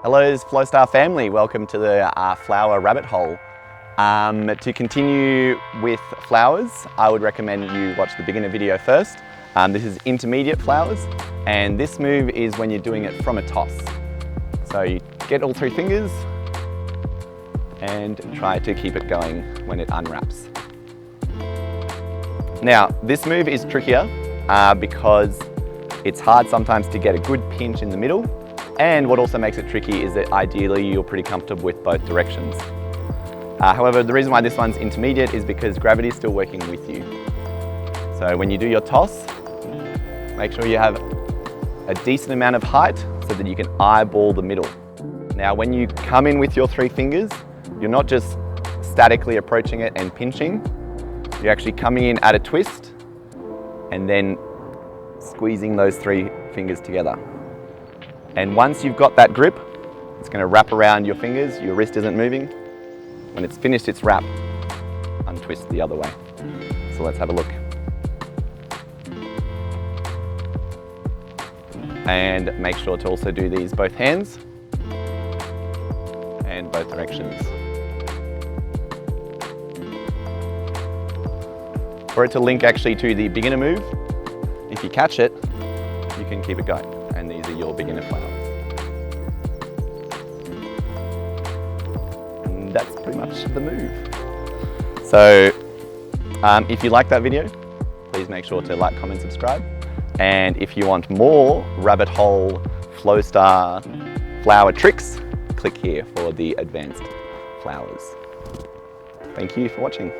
Hello Flowstar family, welcome to the flower rabbit hole. To continue with flowers, I would recommend you watch the beginner video first. This is intermediate flowers, and this move is when you're doing it from a toss. So you get all three fingers and try to keep it going when it unwraps. Now, this move is trickier because it's hard sometimes to get a good pinch in the middle, and what also makes it tricky is that ideally you're pretty comfortable with both directions. However, the reason why this one's intermediate is because gravity is still working with you. So when you do your toss, make sure you have a decent amount of height so that you can eyeball the middle. Now, when you come in with your three fingers, you're not just statically approaching it and pinching, you're actually coming in at a twist and then squeezing those three fingers together. And once you've got that grip, it's going to wrap around your fingers, your wrist isn't moving. When it's finished its wrap, untwist the other way. So let's have a look. And make sure to also do these both hands and both directions. For it to link actually to the beginner move, if you catch it, you can keep it going. And these are your beginner flowers. And that's pretty much the move. So if you like that video, please make sure to like, comment, subscribe. And if you want more rabbit hole Flowstar flower tricks, click here for the advanced flowers. Thank you for watching.